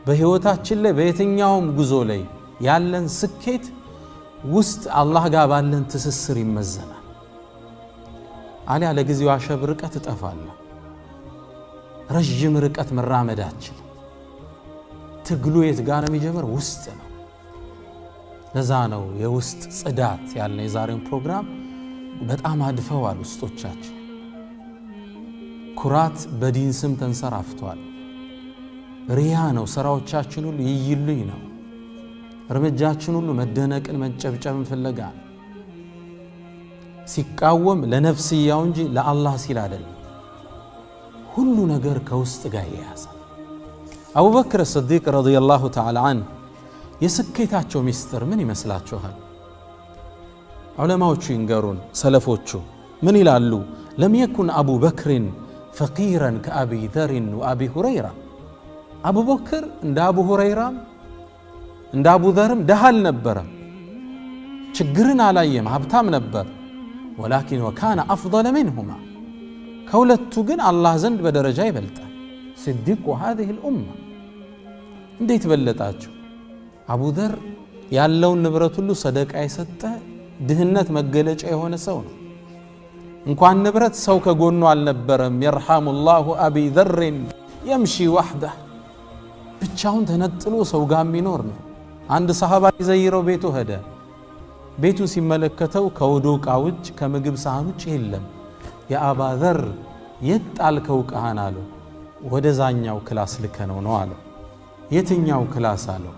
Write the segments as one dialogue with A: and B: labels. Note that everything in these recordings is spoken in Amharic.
A: በህይወታችን ላይ በየትኛውም ጉዞ ላይ ያለን ስኬት ውስጥ አላህ ጋር ባለን ትስስር ይመዘናል። አሊያ ለጊዜው አሸብ ርቀት ተጠፋለ ረጅም ርቀት መራመዳችን ትግሉ የት ጋር የሚጀምር ውስጥ ነው። ለዛ ነው የውስጥ ጽዳት ያለ የዛሬው ፕሮግራም በጣም አድፈዋል ውስጦቻችን። ኩራት በዲን ስም ተንሰራፍቷል። ሪያ ነው ስራዎቻችን ሁሉ ይይልኝ ነው። እርምጃችን ሁሉ መደነቅን መጨብጨብን ፍለጋ ሲቃወም ለነፍስያው እንጂ ለአላህ ሲል አይደለም። ሁሉ ነገር ከውስጥ ጋር ያያዛል። አቡበክር الصديق رضي الله تعالى عنه የስኬታቸው ሚስጥር ምን ይመስላችኋል? ዑለማዎቹ ይንገሩን፣ ሰለፎቹ ምን ይላሉ? لم يكن أبو بكر فقيرا كأبي ذر وأبي هريرة أبو بكر عند أبو هريرة عند أبو ذر دهال نبرة ችግርን አላየም ሀብታም ነበር። ولكن وكان أفضل منهما ከሁለቱ ግን አላህ ዘንድ በደረጃ ይበልጣል። صديق هذه الأمة እንዴት በለጣቸው? አቡ ዘር ያለውን ንብረት ሁሉ ሰደቃ የሰጠ ድህነት መገለጫ የሆነ ሰው ነው። እንኳን ንብረት ሰው ከጎኑ አልነበረም። يرحم الله أبي ذر يمشي وحده ብቻውን ተነጥሎ ሰው ጋር የሚኖር ነው። አንድ ሰሃባ ይዘይረው ቤቱ ሄደ። ቤቱ ሲመለከተው ከወዶቃ ውጭ ከምግብ ሳህን ውጭ የለም። የአባ ዘር የጣልከው ቃህን አለው። ወደዛኛው ክላስ ልከነው ነው አለው። የትኛው ክላስ አለው?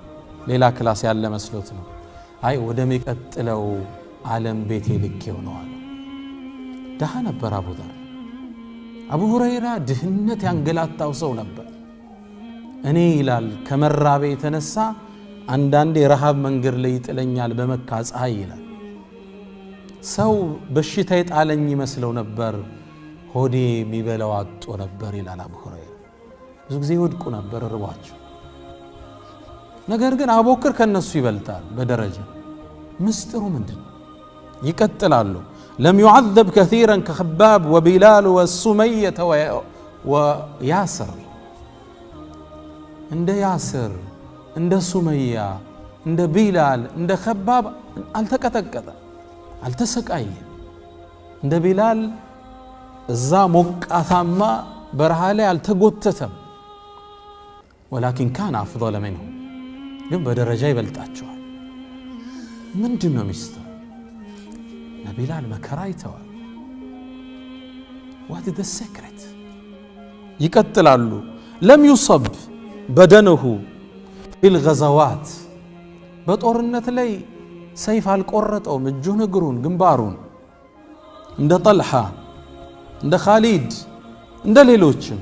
A: ሌላ ክላስ ያለ መስሎት ነው። አይ ወደሚቀጥለው ዓለም ቤቴ ልኬው ነው አለው። ደሃ ነበር አቡ ዘር። አቡ ሁረይራ ድህነት ያንገላታው ሰው ነበር። እኔ ይላል ከመራቤ የተነሳ አንዳንዴ ረሃብ መንገድ ላይ ይጥለኛል በመካ ፀሐይ ይላል። ሰው በሽታ ይጣለኝ ይመስለው ነበር፣ ሆዴ የሚበላው አጥቶ ነበር ይላል አቡ ሁረይራ። ብዙ ጊዜ ይወድቁ ነበር ርቧቸው። ነገር ግን አቡበክር ከነሱ ይበልጣል በደረጃ። ምስጢሩ ምንድነው? ይቀጥላሉ። لم يعذب كثيرا كخباب وبلال والسمية وياسر عند ياسر عند سمية عند بلال عند خباب التقطقط التسقاي عند بلال እዛ ሞቃታማ በረሃ ላይ አልተጎተተም። ولكن كان أفضل منه ግን በደረጃ ይበልጣቸዋል። ምንድነው ሚስጥሩ? ነቢላል መከራ አይተዋል። what is the secret? ይቀጥላሉ። لم يصب بدنه في الغزوات በጦርነት ላይ ሰይፍ አልቆረጠውም እጁን እግሩን ግንባሩን። እንደ ጠልሃ እንደ ኻሊድ እንደ ሌሎችም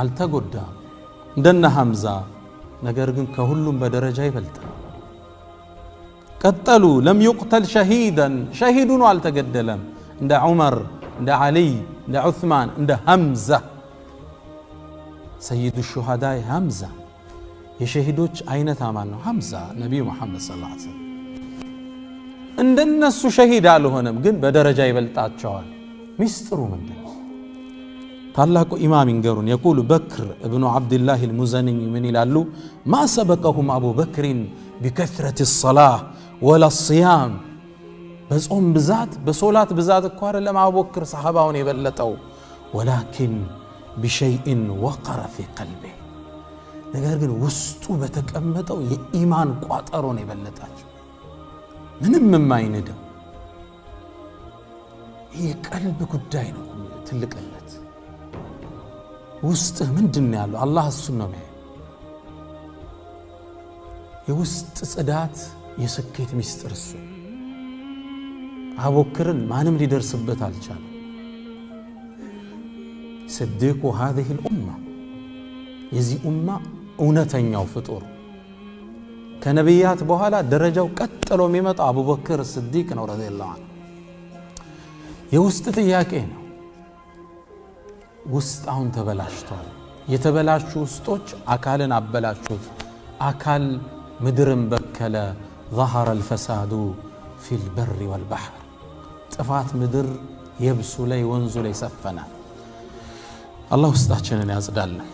A: አልተጎዳም እንደነ ሐምዛ። ነገር ግን ከሁሉም በደረጃ ይበልጣል። ቀጠሉ። لم يقتل شهيدا شهيد ነው አልተገደለም። እንደ ዑመር እንደ ዓሊ እንደ ዑስማን እንደ ሐምዛ ሰይዱ الشهداء ሐምዛ የሸሂዶች አይነት አማን ነው ሐምዛ። ነብዩ መሐመድ ሰለላሁ ዐለይሂ ወሰለም እንደነሱ ሸሂድ አልሆነም፣ ግን በደረጃ ይበልጣቸዋል። ሚስጥሩ ምንድነው? ታላቁ ኢማም ይንገሩን። يقول بكر ابن عبد الله المزني من ይላሉ ما سبقهم ابو بكر بكثرة الصلاة ولا الصيام በጾም ብዛት በሶላት ብዛት እኮ አይደለም አቡበክር ሰሃባውን የበለጠው። ولكن بشيء وقر في قلبه ነገር ግን ውስጡ በተቀመጠው የኢማን ቋጠሮ ነው የበለጣቸው። ምንም የማይነደው የቀልብ ጉዳይ ነው ትልቅነት። ውስጥ ምንድነው ያለው? አላህ እሱን ነው የሚያየው። የውስጥ ጽዳት የስኬት ሚስጥር እሱ። አቡበክርን ማንም ሊደርስበት አልቻለም። صديق هذه الأمة የዚህ ኡማ እውነተኛው ፍጡር ከነቢያት በኋላ ደረጃው ቀጥሎ የሚመጣው አቡበክር صديق ነው ረዲየላሁ ዐንሁ። የውስጥ ጥያቄ ነው። ውስጥ አሁን ተበላሽቷል። የተበላሹ ውስጦች አካልን አበላሹት። አካል ምድርን በከለ። ظهر الفساد في البر والبحر ጥፋት ምድር የብሱ ላይ ወንዙ ላይ ሰፈናል። አላህ ውስጣችንን ያጽዳልን።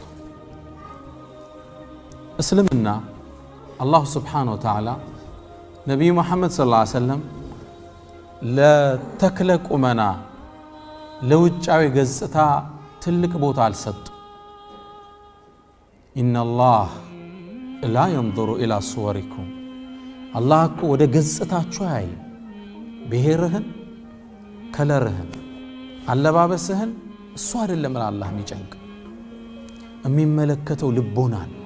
A: እስልምና አላሁ ስብሓነሁ ወተዓላ ነቢዩ መሐመድ ሰለላሁ ዐለይሂ ወሰለም ለተክለ ቁመና ለውጫዊ ገጽታ ትልቅ ቦታ አልሰጡ። ኢነላህ ላ የንظሩ ኢላ ሱወሪኩም አላህ እኮ ወደ ገጽታችሁ ያይ ብሔርህን፣ ከለርህን፣ አለባበስህን እሱ አይደለም አላህ የሚጨንቅ የሚመለከተው ልቦናን ነው።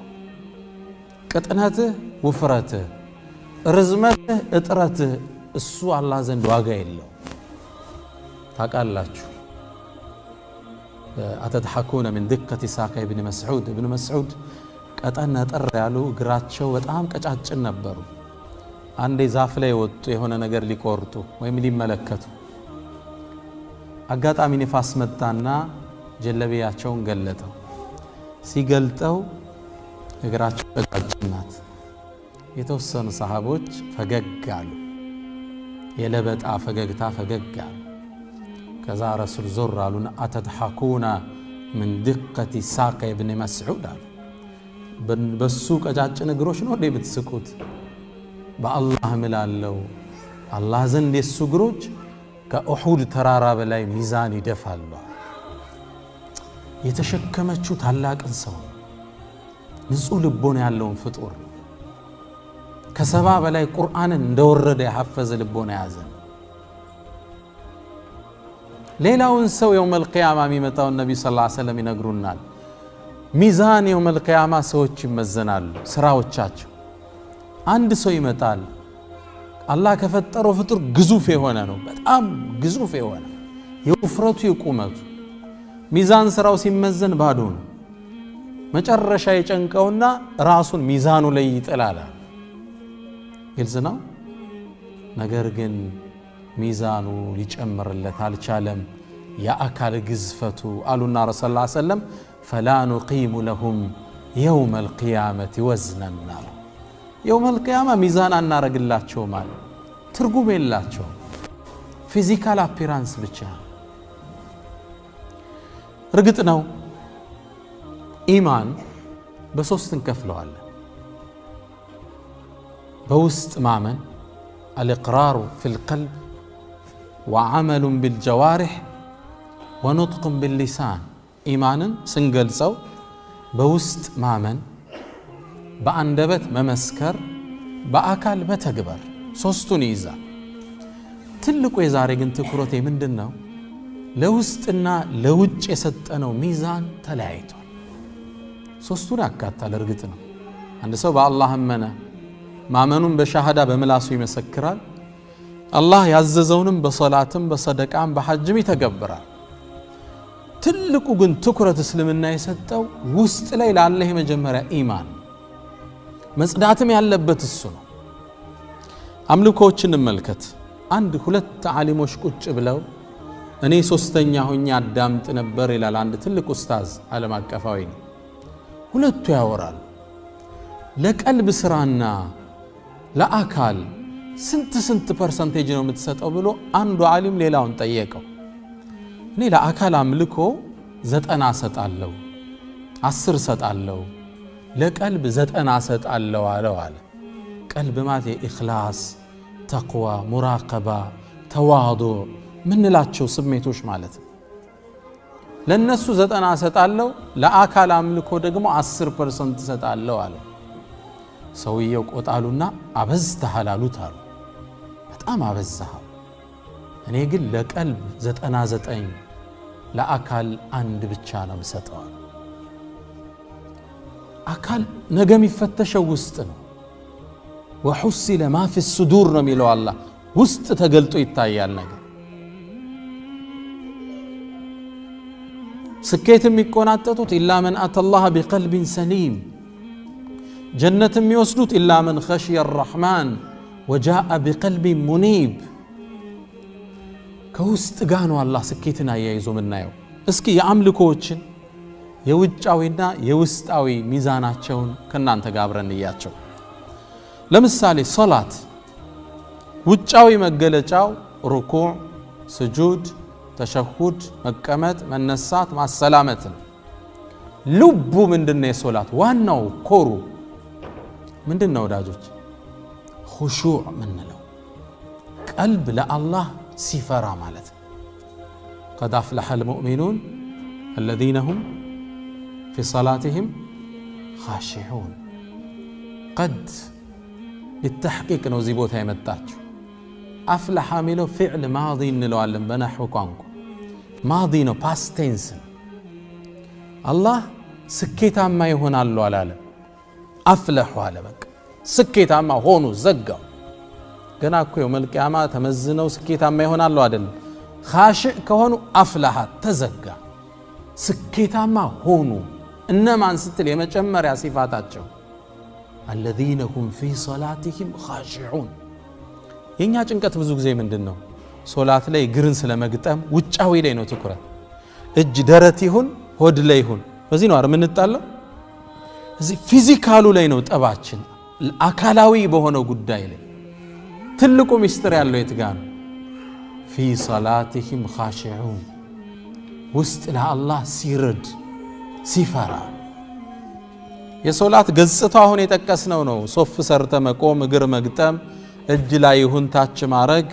A: ቅጥነትህ፣ ውፍረትህ፣ ርዝመትህ፣ እጥረትህ እሱ አላህ ዘንድ ዋጋ የለው። ታውቃላችሁ አተድሐኩነ ምን ድቀት ሳቀ ኢብኑ መስዑድ ቀጠን ነጠር ያሉ እግራቸው በጣም ቀጫጭን ነበሩ። አንዴ ዛፍ ላይ ወጡ የሆነ ነገር ሊቆርጡ ወይም ሊመለከቱ፣ አጋጣሚ ንፋስ መጣና ጀለቢያቸውን ገለጠው። ሲገልጠው እግራቸው ቀጫጭን ናት። የተወሰኑ ሰሃቦች ፈገግ አሉ። የለበጣ ፈገግታ ፈገግ አሉ። ከዛ ረሱል ዞር አሉና አተድሐኩነ ምን ድቀት ሳቀ ኢብኑ መስዑድ አሉ። በሱ ቀጫጭን እግሮች ነው እንዴ ብትስቁት? በአላህ እምላለሁ አላህ ዘንድ የሱ እግሮች ከኡሑድ ተራራ በላይ ሚዛን ይደፋሉ። የተሸከመችው ታላቅን ሰው ንጹህ ልቦና ያለውን ፍጡር ከሰባ በላይ ቁርአንን እንደወረደ ያሐፈዘ ልቦና ያዘ። ሌላውን ሰው የውመል ቂያማ የሚመጣውን ነቢ ሰለላሁ ዐለይሂ ወሰለም ይነግሩናል። ሚዛን የውመል ቂያማ ሰዎች ይመዘናሉ ስራዎቻቸው። አንድ ሰው ይመጣል አላህ ከፈጠረው ፍጡር ግዙፍ የሆነ ነው፣ በጣም ግዙፍ የሆነ የውፍረቱ የቁመቱ ሚዛን ስራው ሲመዘን ባዶ ነው። መጨረሻ የጨንቀውና ራሱን ሚዛኑ ላይ ይጥላል። ግልጽ ነው። ነገር ግን ሚዛኑ ሊጨምርለት አልቻለም። የአካል ግዝፈቱ አሉና ረሱል ሰለላሁ ዐለይሂ ወሰለም ፈላ ኑቂሙ ለሁም የውመል ቂያመቲ ወዝነን አሉ። የውመል ቂያማ ሚዛን አናረግላቸው ማለት ትርጉም የላቸው፣ ፊዚካል አፒራንስ ብቻ። እርግጥ ነው ኢማን በሶስት እንከፍለዋለን። በውስጥ ማመን አልኢቅራሩ ፊል ቀልብ ወዐመሉን ቢልጀዋሪሕ ወኑጥቁን ቢልሊሳን። ኢማንን ስንገልጸው በውስጥ ማመን፣ በአንደበት መመስከር፣ በአካል መተግበር ሶስቱን ይይዛል። ትልቁ የዛሬ ግን ትኩረቴ ምንድን ነው? ለውስጥና ለውጭ የሰጠነው ሚዛን ተለያይቷል። ሶስቱን ያካታል። እርግጥ ነው አንድ ሰው በአላህ አመነ፣ ማመኑን በሻሃዳ በምላሱ ይመሰክራል። አላህ ያዘዘውንም በሶላትም በሰደቃም በሐጅም ይተገብራል። ትልቁ ግን ትኩረት እስልምና የሰጠው ውስጥ ላይ ላለ የመጀመሪያ ኢማን መጽዳትም ያለበት እሱ ነው። አምልኮዎችን እንመልከት። አንድ ሁለት ዓሊሞች ቁጭ ብለው እኔ ሶስተኛ ሆኜ አዳምጥ ነበር ይላል አንድ ትልቅ ኡስታዝ፣ ዓለም አቀፋዊ ነው። ሁለቱ ያወራሉ። ለቀልብ ስራና ለአካል ስንት ፐርሰንቴጅ ነው የምትሰጠው ብሎ አንዱ ዓሊም ሌላውን ጠየቀው። እኔ ለአካል አምልኮ 90 ሰጣለሁ፣ 10 ሰጣለሁ፣ ለቀልብ 90 ሰጣለሁ አለው አለ። ቀልብ ማለት ኢኽላስ፣ ተቅዋ፣ ሙራቀባ፣ ተዋዱዕ ምንላቸው ስሜቶች ማለት ነው። ለነሱ 90 ሰጣለሁ፣ ለአካል አምልኮ ደግሞ 10% ሰጣለሁ አለ። ሰውየው ቆጣሉና አበዝተሃል አሉት አሉ። በጣም አበዛሃል፣ እኔ ግን ለቀልብ 99 ለአካል 1 ብቻ ነው የምሰጠው። አካል ነገ የሚፈተሸው ውስጥ ነው። ወሑሲለ ማ ፊ ሱዱር ነው የሚለው አላህ። ውስጥ ተገልጦ ይታያል ነገር። ስኬት የሚቆናጠጡት ኢላ መን አተላህ ቢቀልቢን ሰሊም፣ ጀነት የሚወስዱት ኢላ መን ኸሽየ አርረሕማን ወጃአ ቢቀልቢን ሙኒብ። ከውስጥ ጋር ነው አላህ ስኬትን አያይዞ ምናየው። እስኪ የአምልኮዎችን የውጫዊና የውስጣዊ ሚዛናቸውን ከናንተ ጋር አብረን እያቸው። ለምሳሌ ሶላት ውጫዊ መገለጫው ሩኩዕ፣ ስጁድ፣ ተሸሁድ፣ መቀመጥ፣ መነሳት፣ ማሰላመት ነው። ልቡ ምንድነው? የሶላት ዋናው ኮሩ ምንድነው ወዳጆች? ኹሹዕ ምንለው ቀልብ ለአላህ ሲፈራ ማለት ነው። ቀድ አፍለሐል ሙእሚኑን الذين هم في صلاتهم خاشعون قد للتحقيق ነው እዚህ ቦታ የመጣችው። አፍለሐ ሚለው ፊዕል ማዲ እንለዋለን በነህው ቋንቋ። ማዲ ነው፣ ፓስት ቴንስ። አላህ ስኬታማ ይሆናሉ አላለም፣ አፍለሑ አለ። በቃ ስኬታማ ሆኑ፣ ዘጋው። ገና እኮ የውመል ቂያማ ተመዝነው ስኬታማ ይሆናሉ አይደለም። ኻሽዕ ከሆኑ አፍለሐ ተዘጋ፣ ስኬታማ ሆኑ። እነማን ስትል የመጨመሪያ ሲፋታቸው الذين هم في صلاتهم خاشعون። የኛ ጭንቀት ብዙ ጊዜ ምንድነው? ሶላት ላይ ግርን ስለመግጠም ውጫዊ ላይ ነው ትኩረት። እጅ ደረት ይሁን ሆድ ላይ ይሁን በዚህ ነው አይደል የምንጣለው። እዚህ ፊዚካሉ ላይ ነው ጠባችን፣ አካላዊ በሆነው ጉዳይ ላይ። ትልቁ ሚስጥር ያለው የት ጋር ነው? في صلاتهم خاشعون። ውስጥ ለአላህ ሲረድ ሲፈራ። የሶላት ገጽታ አሁን የጠቀስነው ነው። ሶፍ ሰርተ መቆም፣ እግር መግጠም፣ እጅ ላይ ይሁን ታች ማረግ፣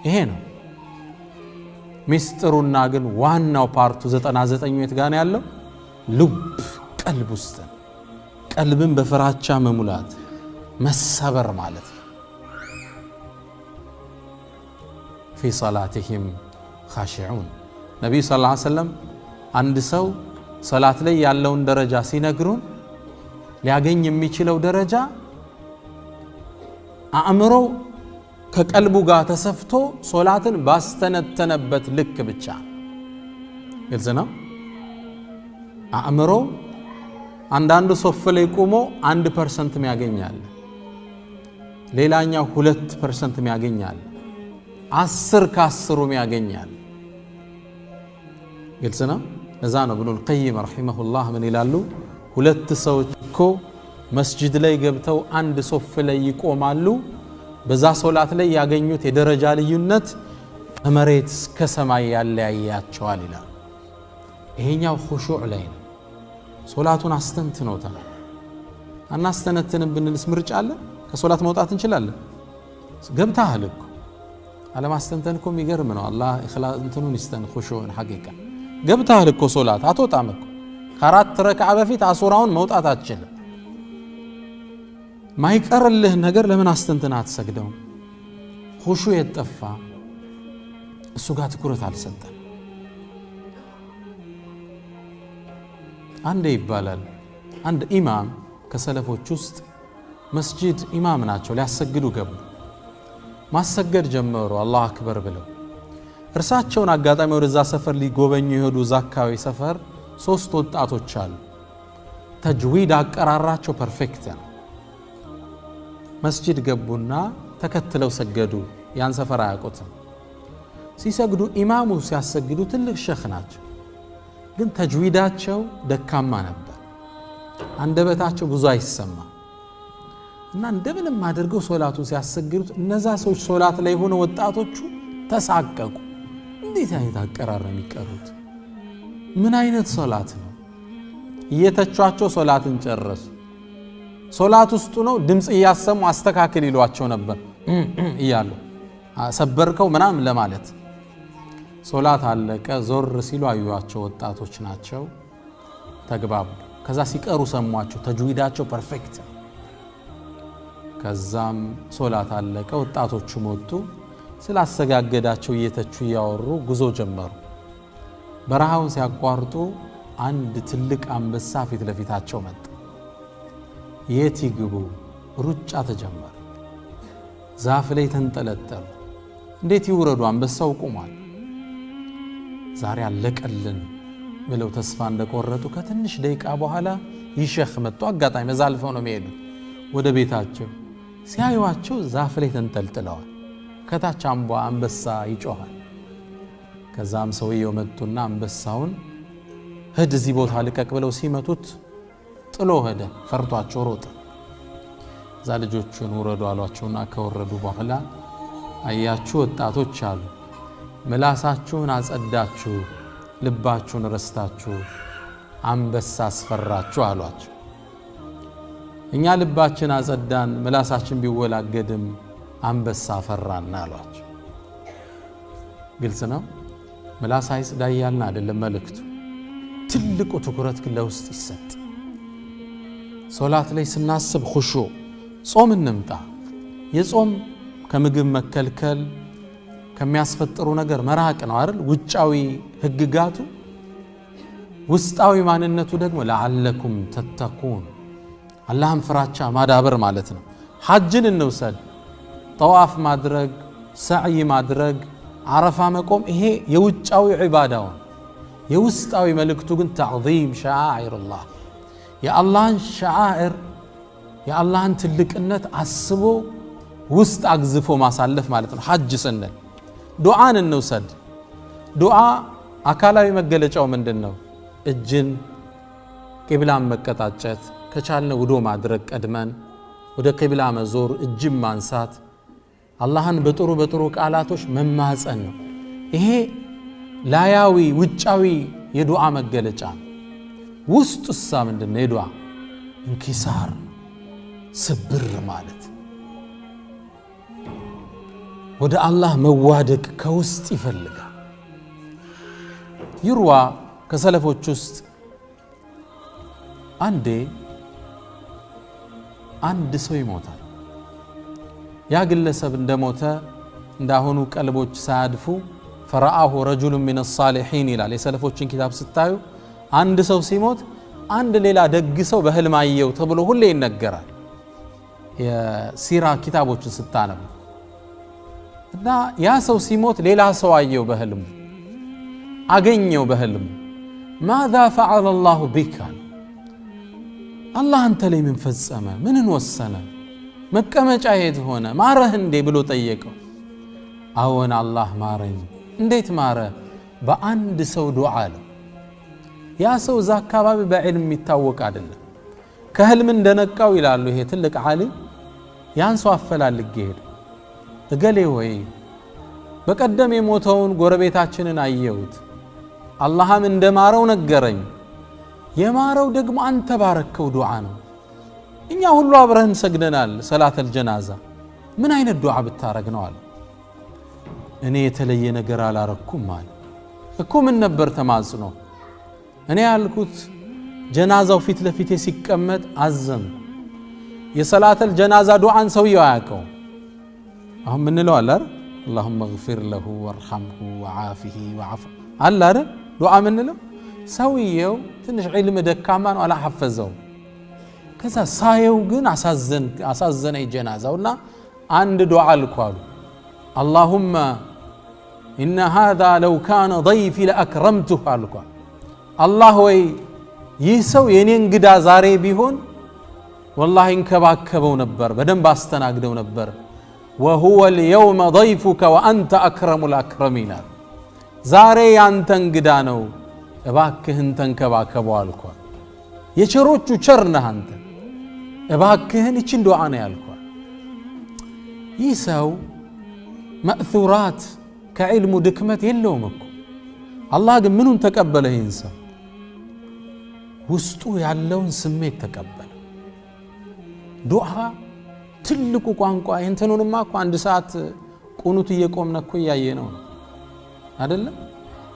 A: ይሄ ነው ሚስጥሩና። ግን ዋናው ፓርቱ 99 የት ጋር ነው ያለው? ልብ ቀልብ ውስጥ። ቀልብን በፍራቻ መሙላት መሰበር ማለት ነው። في صلاتهم خاشعون። ነብዩ ሰለላሁ ዐለይሂ ወሰለም አንድ ሰው ሶላት ላይ ያለውን ደረጃ ሲነግሩን ሊያገኝ የሚችለው ደረጃ አእምሮ ከቀልቡ ጋር ተሰፍቶ ሶላትን ባስተነተነበት ልክ ብቻ። ግልጽ ነው። አእምሮ አንዳንዱ ሶፍ ላይ ቆሞ 1% ያገኛል፣ ሌላኛው 2% ያገኛል፣ 10 ከ10 ያገኛል። ግልጽ ነው። ለዛ ነው ኢብኑል ቀይም ረሂመሁላህ ምን ይላሉ? ሁለት ሰዎች እኮ መስጂድ ላይ ገብተው አንድ ሶፍ ላይ ይቆማሉ፣ በዛ ሶላት ላይ ያገኙት የደረጃ ልዩነት ከመሬት እስከ ሰማይ ያለያያቸዋል ይላል። ይሄኛው ኹሹዕ ላይ ነው። ሶላቱን አስተንትኖታል። አናስተነትንም ብንልስ ምርጫ አለ? ከሶላት መውጣት እንችላለን። ገብተሃል እኮ አለማስተንተን እኮ የሚገርም ነው። አላህ ኢኽላስ እንትኑን ይስተን ኹሹዕን ሐቂቃ ገብተሃል እኮ ሶላት አትወጣም እኮ። ከአራት ረክዓ በፊት አሱራውን መውጣት አትችልም። ማይቀርልህ ነገር ለምን አስተንተን አትሰግደውም? ኹሹዕ የጠፋ እሱ ጋር ትኩረት አልሰጠም። አንዴ ይባላል አንድ ኢማም ከሰለፎች ውስጥ መስጂድ ኢማም ናቸው፣ ሊያሰግዱ ገቡ። ማሰገድ ጀመሩ አላሁ አክበር ብለው። እርሳቸውን አጋጣሚ ወደዛ ሰፈር ሊጎበኙ የሄዱ ዛካዊ ሰፈር 3 ወጣቶች አሉ። ተጅዊድ አቀራራቸው ፐርፌክት ነው። መስጂድ ገቡና ተከትለው ሰገዱ። ያን ሰፈር አያውቁትም። ሲሰግዱ ኢማሙ ሲያሰግዱ ትልቅ ሸኽ ናቸው፣ ግን ተጅዊዳቸው ደካማ ነበር። አንደበታቸው ብዙ አይሰማ እና እንደምንም አድርገው ሶላቱን ሲያሰግዱት እነዛ ሰዎች ሶላት ላይ ሆነ ወጣቶቹ ተሳቀቁ። እንዴት አይነት አቀራር ነው የሚቀሩት? ምን አይነት ሶላት ነው? እየተቿቸው ሶላትን ጨረሱ። ሶላት ውስጡ ነው ድምጽ እያሰሙ አስተካክል ይሏቸው ነበር እያሉ ሰበርከው ምናምን ለማለት። ሶላት አለቀ። ዞር ሲሉ አዩዋቸው፣ ወጣቶች ናቸው። ተግባቡ። ከዛ ሲቀሩ ሰሟቸው፣ ተጅዊዳቸው ፐርፌክት። ከዛም ሶላት አለቀ። ወጣቶቹ ወጡ። ስላሰጋገዳቸው እየተቹ እያወሩ ጉዞ ጀመሩ። በረሃውን ሲያቋርጡ አንድ ትልቅ አንበሳ ፊት ለፊታቸው መጣ። የት ይግቡ? ሩጫ ተጀመረ። ዛፍ ላይ ተንጠለጠሉ። እንዴት ይውረዱ? አንበሳው ቆሟል። ዛሬ አለቀልን ብለው ተስፋ እንደቆረጡ ከትንሽ ደቂቃ በኋላ ይሸኽ መጡ። አጋጣሚ መዛልፈው ነው የሚሄዱት ወደ ቤታቸው። ሲያዩዋቸው ዛፍ ላይ ተንጠልጥለዋል። ከታች አንበሳ ይጮሃል። ከዛም ሰውየው መጡና አንበሳውን ሂድ እዚህ ቦታ ልቀቅ ብለው ሲመቱት ጥሎ ሄደ። ፈርቷቸው ሮጠ። እዛ ልጆቹን ውረዱ አሏቸውና ከወረዱ በኋላ አያችሁ ወጣቶች አሉ፣ ምላሳችሁን አጸዳችሁ፣ ልባችሁን ረስታችሁ አንበሳ አስፈራችሁ አሏቸው። እኛ ልባችን አጸዳን ምላሳችን ቢወላገድም አንበሳ ፈራና አሏቸው። ግልጽ ነው። ምላስ አይጽዳ ያልና አይደለም መልእክቱ። ትልቁ ትኩረት ግን ለውስጥ ይሰጥ። ሶላት ላይ ስናስብ ኹሹዕ ጾም እንምጣ። የጾም ከምግብ መከልከል ከሚያስፈጥሩ ነገር መራቅ ነው አይደል? ውጫዊ ህግጋቱ ውስጣዊ ማንነቱ ደግሞ ለዓለኩም ተተቁን አላህን ፍራቻ ማዳበር ማለት ነው። ሐጅን እንውሰድ። ጠዋፍ ማድረግ፣ ሰዕይ ማድረግ፣ ዓረፋ መቆም ይሄ የውጫዊ ዒባዳው። የውስጣዊ መልእክቱ ግን ተዕዚም ሸዓኢርላህ የአላህን ሸዓኢር የአላህን ትልቅነት አስቦ ውስጥ አግዝፎ ማሳለፍ ማለት ነው። ሐጅ ስንል ዱዓን እንውሰድ። ዱዓ አካላዊ መገለጫው ምንድነው? እጅን ቂብላን መቀጣጨት፣ ከቻልነ ውዶ ማድረግ፣ ቀድመን ወደ ቂብላ መዞር፣ እጅን ማንሳት፣ አላህን በጥሩ ቃላቶች መማፀን ነው። ይሄ ላያዊ ውጫዊ የዱዓ መገለጫ ነው። ውስጡሳ ምንድነው? የዱዓ እንኪሳር ስብር ማለት ወደ አላህ መዋደቅ ከውስጥ ይፈልጋል። ይርዋ ከሰለፎች ውስጥ አንድ ሰው ይሞታል። ያ ግለሰብ እንደሞተ እንዳሁኑ ቀልቦች ሳያድፉ ፈረአሁ ረጁሉ ሚነ ሳሊሒን ይላል። የሰለፎችን ኪታብ ስታዩ አንድ ሰው ሲሞት አንድ ሌላ ደግ ሰው በህልም አየው ተብሎ ሁሌ ይነገራል። የሲራ ኪታቦችን ስታነቡ እና ያ ሰው ሲሞት ሌላ ሰው አየው በህልሙ አገኘው በህልሙ ማዛ ፈዐለ አላሁ ቢካ አላህ አንተ ላይ ምን ፈጸመ? ምንን ወሰነ? መቀመጫ የት ሆነ? ማረህ እንዴ ብሎ ጠየቀው። አዎን አላህ ማረኝ። እንዴት ማረ? በአንድ ሰው ዱዓ አለው። ያ ሰው እዛ አካባቢ በዕልም የሚታወቅ አይደለም። ከህልም እንደነቃው ይላሉ ይሄ ትልቅ ዓሊም ያን ሰው አፈላልጌ ሄደ። እገሌ ሆይ በቀደም የሞተውን ጎረቤታችንን አየሁት፣ አላህም እንደማረው ነገረኝ። የማረው ደግሞ አንተ ባረከው ዱዓ ነው። እኛ ሁሉ አብረን ሰግደናል ሰላተል ጀናዛ። ምን አይነት ዱዓ ብታረግ ነው አለ። እኔ የተለየ ነገር አላረኩም አለ። እኮ ምን ነበር ተማጽኖ? እኔ ያልኩት ጀናዛው ፊት ለፊቴ ሲቀመጥ አዘም የሰላተል ጀናዛ ዱዓን ሰውየው አያውቀው። አሁን ምን ነው አለ اللهم اغفر له وارحمه وعافه وعفو አለ አይደል? ዱዓ ምን ነው? ሰውየው ትንሽ ዒልም ደካማ ነው አላሐፈዘው። ከዛ ሳየው ግን አሳዘነ ጀናዛውና አንድ ዱዓ አልኳሉ اللهم إن هذا لو كان ضيفي لأكرمته አልኳ። አላህ ወይ ይህ ሰው የኔ እንግዳ ዛሬ ቢሆን والله እንከባከበው ነበር፣ በደንብ አስተናግደው ነበር። وهو اليوم ضيفك وأنت أكرم الأكرمين ዛሬ ያንተ እንግዳ ነው፣ እባክህን ተንከባከበው አልኳ። የቸሮቹ ቸር ነህ አንተ፣ እባክህን ይችን ዱዓ ነው ያልኳ። ይህ ሰው መእثራት ከዕልሙ ድክመት የለውም እኮ። አላህ ግን ምኑን ተቀበለ? ይህን ሰው ውስጡ ያለውን ስሜት ተቀበለ። ዱዓ ትልቁ ቋንቋ። እንትኑንማ እኮ አንድ ሰዓት ቁኑት እየቆምነ እኮ እያየ ነው አይደለም?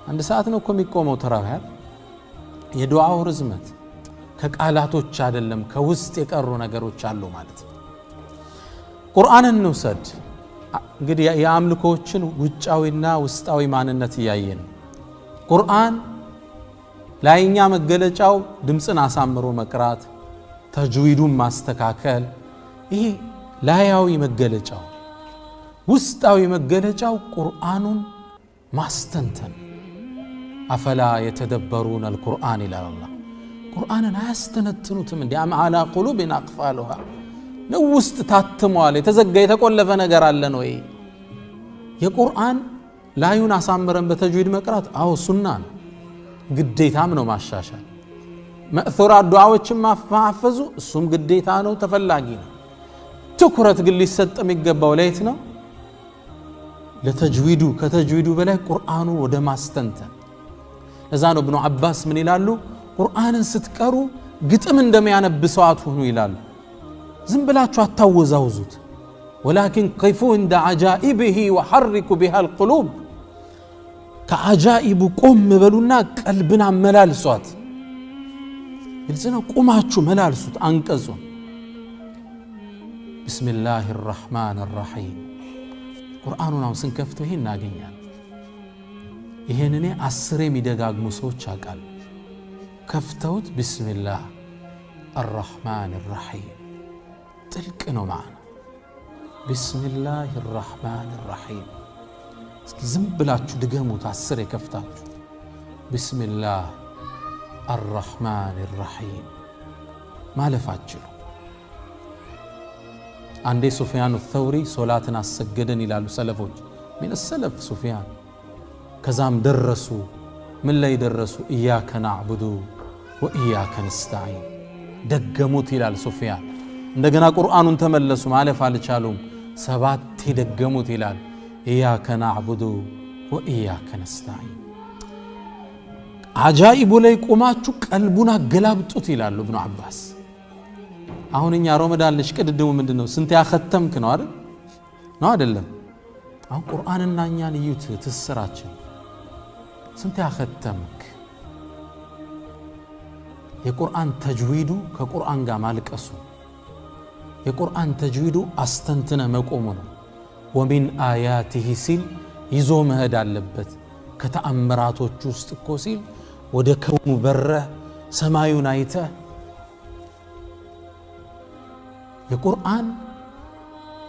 A: አንድ ሰዓት ነው እኮ የሚቆመው ተራዊህ። የዱዓው ርዝመት ከቃላቶች አይደለም ከውስጥ የቀሩ ነገሮች አሉ ማለት ነው። ቁርአንን እንውሰድ እንግዲህ የአምልኮችን ውጫዊና ውስጣዊ ማንነት እያየን። ቁርአን ላይኛ መገለጫው ድምፅን አሳምሮ መቅራት፣ ተጅዊዱን ማስተካከል፣ ይሄ ላያዊ መገለጫው። ውስጣዊ መገለጫው ቁርአኑን ማስተንተን። አፈላ የተደበሩን አልቁርአን ይላል አላህ። ቁርአንን አያስተነትኑትም እንዴ? አም አላ ቁሉብን አቅፋሉሃ ነው ውስጥ ታትሟል። የተዘጋ የተቆለፈ ነገር አለን ወይ? የቁርአን ላዩን አሳምረን በተጅዊድ መቅራት አዎ ሱና ነው፣ ግዴታም ነው ማሻሻል። መእثራት ዱዓዎችን ማፈዙ እሱም ግዴታ ነው፣ ተፈላጊ ነው። ትኩረት ግን ሊሰጥ የሚገባው ለየት ነው? ለተጅዊዱ። ከተጅዊዱ በላይ ቁርአኑ ወደ ማስተንተን። ለዛ ነው ኢብኑ አባስ ምን ይላሉ? ቁርአንን ስትቀሩ ግጥም እንደሚያነብ ሰው አትሁኑ ይላሉ። ዝም ብላችሁ አታወዛውዙት ولكن قفوا عند عجائبه وحركوا بها القلوب ከአጃኢቡ ቆም በሉና ቀልብን አመላልሷት ይልዘነው ቆማችሁ መላልሱት አንቀጹን بسم الله الرحمن الرحيم ቁርአኑን አሁን ስንከፍተው ይሄን እናገኛለን ይሄን እኔ 10 የሚደጋግሙ ሰዎች አቃል ከፍተውት بسم الله الرحمن الرحيم ጥልቅ ነው ማዕና بسم الله الرحمن الرحيم እስኪ ዝም ብላችሁ ድገሙት 10 የከፍታችሁ بسم الله الرحمن الرحيم ማለፋችሁ አንዴ ሱፊያን الثوري ሶላትን አሰገደን ይላሉ ሰለፎች ምን السلف ሱፊያን ከዛም ደረሱ ምን ላይ ደረሱ ኢያከ ነዕቡዱ ወኢያከ ነስተዒን ደገሙት ይላል ሱፊያን እንደገና ቁርአኑን ተመለሱ ማለፍ አልቻሉም 7 ደገሙት ይላል ኢያከ ነዕቡዱ ወኢያከ ነስተዒን አጃኢቡ ላይ ቆማችሁ ቀልቡን አገላብጡት ይላሉ ኢብኑ አባስ አሁን እኛ ረመዳን ለሽቅድድሙ ምንድነው ስንት ያختምክ ነው አይደል ነው አይደለም አሁን ቁርአንና እኛን እዩት ትስራችን ስንት ያختምክ የቁርአን ተጅዊዱ ከቁርአን ጋር ማልቀሱ የቁርአን ተጅዊዱ አስተንተነ መቆሙ ነው ወሚን አያቲሂ ሲል ይዞ መሄድ አለበት ከተአምራቶች ውስጥ እኮ ሲል ወደ ከውኑ በረ ሰማዩን አይተ የቁርአን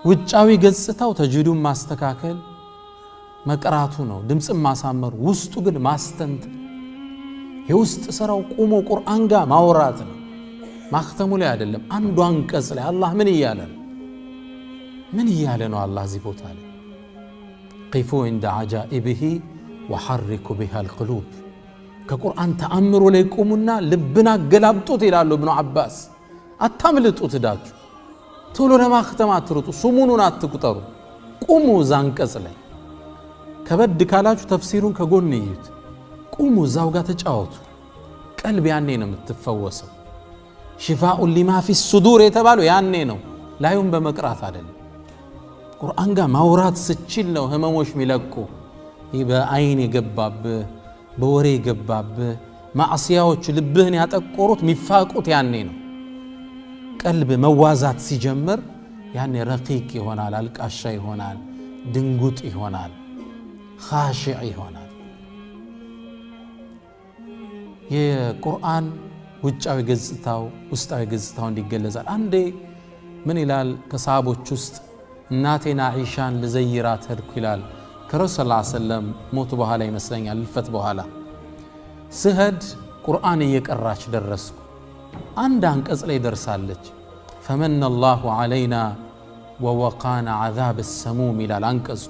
A: ውጫዊ ገጽታው ተጅዊዱን ማስተካከል መቅራቱ ነው ድምጽም ማሳመር ውስጡ ግን ማስተንት የውስጥ ስራው ቆሞ ቁርአን ጋር ማውራት ነው ማختሙ ላይ አይደለም አንዱ አንቀጽ ላይ አላህ ምን ይያለ ነው አላህ እዚህ ቦታ ላይ قفوا عند عجائبه وحركوا بها القلوب ከቁርአን ተአምሮ ላይ ቆሙና ልብና ገላብጡት ይላሉ ኢብኑ አባስ አታምልጡት ዳችሁ ቶሎ ለማختም አትሩጡ ሱሙኑን አትቁጠሩ ቁሙ ዛንቀጽ ላይ ከበድ ካላችሁ ተፍሲሩን ከጎን ይዩት ቁሙ ዛው ጋር ተጫወቱ ቀልብ ያኔ ነው የምትፈወሰው ሽፋኡ ሊማ ፊ الصدور የተባለው ያኔ ነው ላዩን በመቅራት አይደለም ቁርአን ጋር ማውራት ስችል ነው ህመሞች ሚለቁ በአይን የገባብ በወሬ የገባብ ማዕሲያዎች ልብህን ያጠቆሩት ሚፋቁት ያኔ ነው ቀልብ መዋዛት ሲጀምር ያኔ ረቂቅ ይሆናል አልቃሻ ይሆናል ድንጉጥ ይሆናል ኻሺዕ ይሆናል የቁርአን ውጫዊ ገጽታው ውስጣዊ ገጽታው እንዲገለጻል አንዴ ምን ይላል ከሰሃቦች ውስጥ እናቴና አይሻን ለዘይራት ሄድኩ ይላል ከረሱል ሰለላሁ ዐለይሂ ወሰለም ሞት በኋላ ይመስለኛል ልፈት በኋላ ስሄድ ቁርአን እየቀራች ደረስኩ አንድ አንቀጽ ላይ ደርሳለች فمن الله علينا ووقانا عذاب السموم ይላል አንቀጹ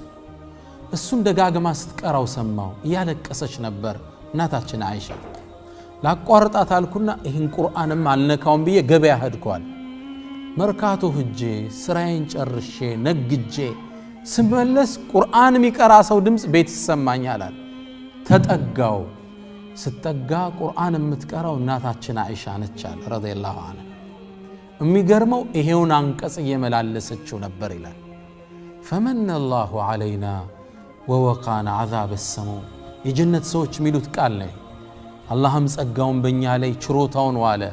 A: እሱን ደጋግማ ስትቀራው ሰማው ያለቀሰች ነበር እናታችን አይሻ ላቋርጣት አልኩና ይህን ቁርአንም አልነካውም ብዬ ገበያ ሄድኳል መርካቶ ሂጄ ስራዬን ጨርሼ ነግጄ ስመለስ ቁርአን የሚቀራ ሰው ድምጽ ቤት ይሰማኛል ተጠጋው ስትጠጋ ቁርአን የምትቀራው እናታችን አይሻ ነች አለ ረዲየላሁ ዐንሃ የሚገርመው ይሄውን አንቀጽ እየመላለሰችው ነበር ይላል فمن الله علينا ووقانا عذاب السموم የጀነት ሰዎች የሚሉት ቃል ነው አላህም ጸጋውን በእኛ ላይ ችሮታውን ዋለ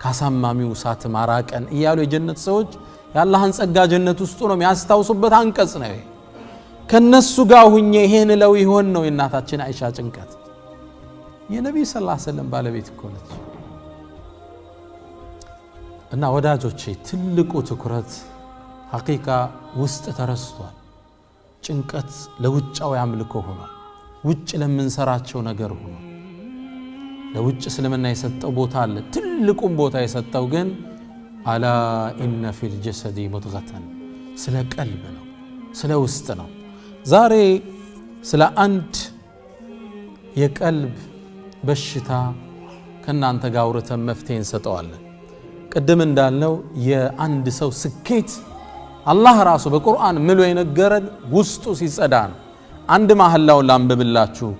A: ካሳማሚው ሳት ማራቀን እያሉ የጀነት ሰዎች ያላህን ጸጋ ጀነት ውስጥ ነው የሚያስታውሱበት አንቀጽ ነው ከነሱ ጋር ሁኜ ይሄን ለው ይሆን ነው የእናታችን አይሻ ጭንቀት የነብዩ ሰለላሁ ዐለይሂ ወሰለም ባለቤት እኮ ነች እና ወዳጆቼ ትልቁ ትኩረት ሐቂቃ ውስጥ ተረስቷል ጭንቀት ለውጫው ያምልኮ ሆኗል ውጭ ለምንሰራቸው ነገር ሆኗል ለውጭ እስልምና የሰጠው ቦታ አለ ትልቁም ቦታ የሰጠው ግን አላ ኢነ ፊል ጀሰዲ ሙድገተን ስለ ቀልብ ነው ስለ ውስጥ ነው ዛሬ ስለ አንድ የቀልብ በሽታ ከናንተ ጋር አውርተን መፍትሄ እንሰጠዋለን ቅድም እንዳልነው የአንድ ሰው ስኬት አላህ ራሱ በቁርአን ምሎ የነገረን ውስጡ ሲጸዳ ነው አንድ መሐላውን ላንብብላችሁ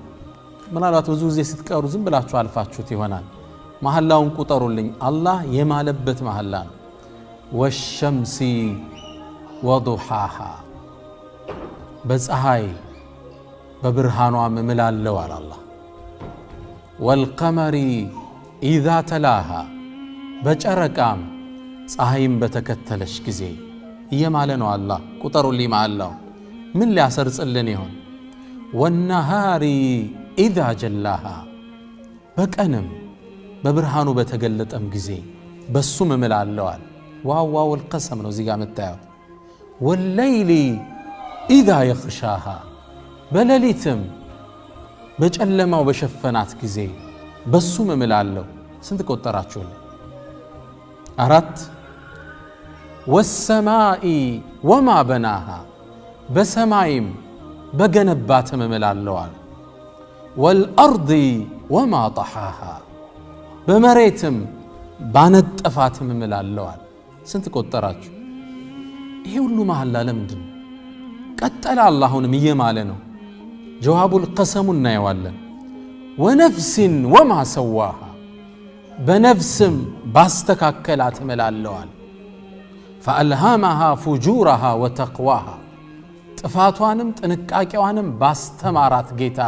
A: ምናልባት ብዙ ጊዜ ስትቀሩ ዝም ብላችሁ አልፋችሁት ይሆናል መሐላውን ቁጠሩልኝ አላህ የማለበት መሐላ ነው ወሸምሲ ወዱሃሃ በፀሐይ በብርሃኗም እምላለሁ አለ አላህ። ወልቀመሪ ኢዛ ተላሃ በጨረቃም ፀሐይም በተከተለች ጊዜ እየማለ ነው አላህ። ቁጠሩልኝ ማአላሁ ምን ሊያሰርጽልን ይሆን? ወነሃሪ ኢዛ ጀላሃ በቀንም በብርሃኑ በተገለጠም ጊዜ በሱም እምላለዋል። ዋው القسم ነው እዚጋ መታየው። ወለይሊ ኢዛ የኽሻሃ በሌሊትም በጨለማው በሸፈናት ጊዜ በሱም እምላለሁ። ስንት ቆጠራችሁ? 4 ወሰማኢ ወማ በናሃ በሰማይም በገነባትም እምላለዋል። ወልአርዲ ወማ ጠሓሃ በመሬትም ባነጠፋትም እምላለዋል። ስንት ቆጠራችሁ? ይሄ ሁሉ መሐላ ለምንድን ነው? ቀጠለ አላሁንም እየማለ ነው። ጀዋቡል ቀሰሙ እናየዋለን። ወነፍሲን ወማ ሰዋሃ በነፍስም ባስተካከላት እምላለዋል። ፈአልሃመሃ ፉጁረሃ ወተቅዋሃ ጥፋቷንም ጥንቃቄዋንም ባስተማራት ጌታ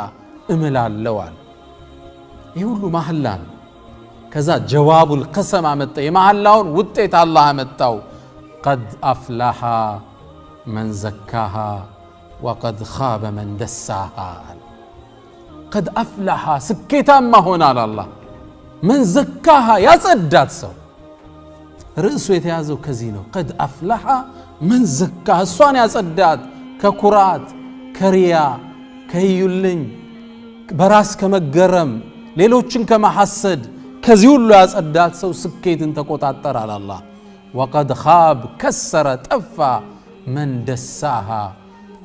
A: እምላለዋል። ይህ ሁሉ መሐላ ነው። ከዛ ጀዋቡል ቀሰም አመጣ። የመሐላውን ውጤት አላህ አመጣው። ቀድ አፍላሃ መን ዘካሃ ወቀድ ኻበ መን ደሳሃ። ቀድ አፍላሃ ስኬታማ ሆናል አላህ። መን ዘካሃ ያጸዳት ሰው ርዕሱ የተያዘው ከዚህ ነው። ቀድ አፍላሃ መን ዘካሃ እሷን ያጸዳት ከኩራት ከሪያ ከዩልኝ በራስ ከመገረም ሌሎችን ከማሐሰድ ከዚህ ሁሉ ያጸዳት ሰው ስኬትን ተቆጣጠራል አላህ። ወቀድ ኻብ ከሰረ ጠፋ መን ደሳሃ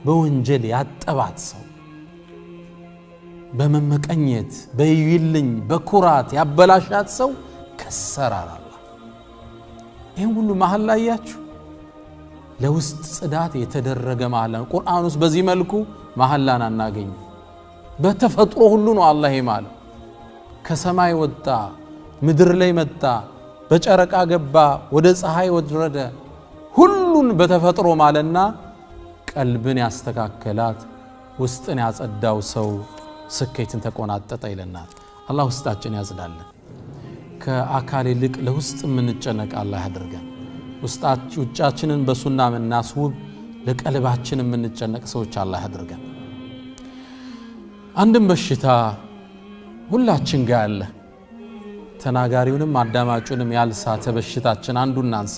A: በወንጀል ያጠባት ሰው በመመቀኘት በይልኝ በኩራት ያበላሻት ሰው ከሰራል አላህ። ይህን ሁሉ መሐላ እያችሁ ለውስጥ ጽዳት የተደረገ መሐላ ነው። ቁርአን ውስጥ በዚህ መልኩ መሐላን አናገኝ። በተፈጥሮ ሁሉ ነው አላህ ይማለው። ከሰማይ ወጣ ምድር ላይ መጣ፣ በጨረቃ ገባ፣ ወደ ፀሐይ ወረደ። ሁሉን በተፈጥሮ ማለና ቀልብን ያስተካከላት ውስጥን ያጸዳው ሰው ስኬትን ተቆናጠጠ ይለናል። አላህ ውስጣችን ያጽዳለን። ከአካል ይልቅ ለውስጥ የምንጨነቅ አላህ ያድርገን። ውጫችንን በሱና የምናስውብ ለቀልባችን የምንጨነቅ ሰዎች አላህ ያድርገን። አንድም በሽታ ሁላችን ጋር አለ። ተናጋሪውንም አዳማጩንም ያልሳተ በሽታችን አንዱን እናንሳ።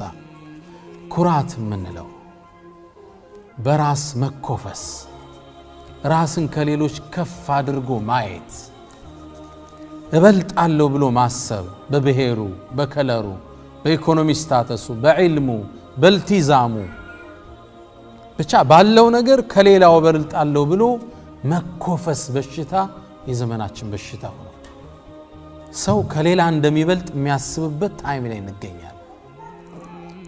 A: ኩራት የምንለው በራስ መኮፈስ፣ ራስን ከሌሎች ከፍ አድርጎ ማየት፣ እበልጣለሁ ብሎ ማሰብ፣ በብሔሩ፣ በከለሩ፣ በኢኮኖሚ ስታተሱ፣ በዕልሙ፣ በልቲዛሙ ብቻ ባለው ነገር ከሌላው እበልጣለሁ ብሎ መኮፈስ በሽታ የዘመናችን በሽታ ሆነ። ሰው ከሌላ እንደሚበልጥ የሚያስብበት ታይም ላይ እንገኛለን።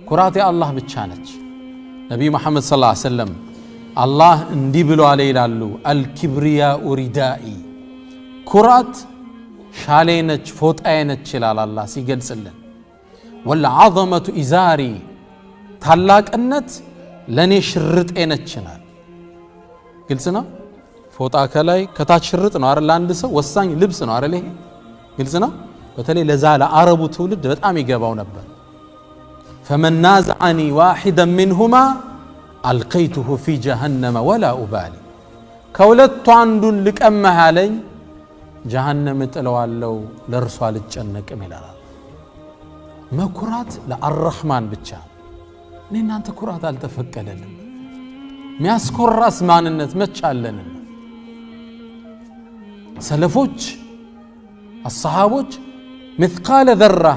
A: ኩራት የአላህ ብቻ ነች። ነቢይ መሐመድ ሰለላሁ ዐለይሂ ወሰለም አላህ እንዲህ ብሎ አለ ይላሉ፣ አልኪብሪያኡ ሪዳኢ ኩራት ሻሌ ነች ፎጣዬ ነች ይላል አላህ ሲገልጽልን። ወልዐዘመቱ ኢዛሪ ታላቅነት ለኔ ሽርጤ ነች ይላል። ግልጽ ነው። ፎጣ ከላይ ከታች ሽርጥ ነው አይደል? አንድ ሰው ወሳኝ ልብስ ነው አይደል? ይሄ ግልጽ ነው። በተለይ ለዛ ለአረቡ ትውልድ በጣም ይገባው ነበር። ፈመን ናዘዐኒ ዋሂደን ሚንሁማ አልቀይቱሁ ፊ ጀሃነመ ወላ ኡባሊ ከሁለቱ አንዱን ልቀመህ ያለኝ ጀሃነም እጥለዋለሁ ለእርሷ አልጨነቅም ይላል። መኩራት ለአርረሕማን ብቻ። እኔ እናንተ ኩራት አልተፈቀደልንም። ሚያስኮራስ ማንነት መቻለንና ሰለፎች አሰሃቦች ምትቃለ ዘራ